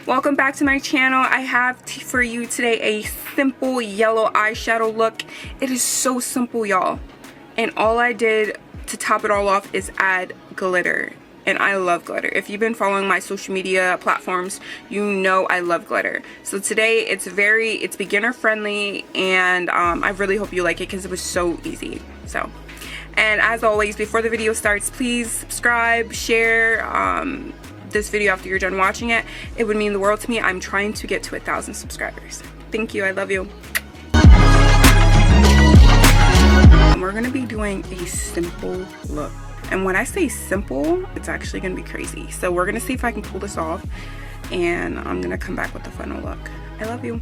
Welcome back to my channel. I have for you today a simple yellow eyeshadow look. It is so simple, y'all, and all I did to top it all off is add glitter, and I love glitter. If you've been following my social media platforms, you know I love glitter. So today it's beginner friendly, and I really hope you like it because it was so easy. So, and as always, before the video starts, please subscribe, share this video after you're done watching it. It would mean the world to me. I'm trying to get to 1,000 subscribers. Thank you. I love you. And we're gonna be doing a simple look, and when I say simple, it's actually gonna be crazy. So we're gonna see if I can pull this off, and I'm gonna come back with the final look. I love you.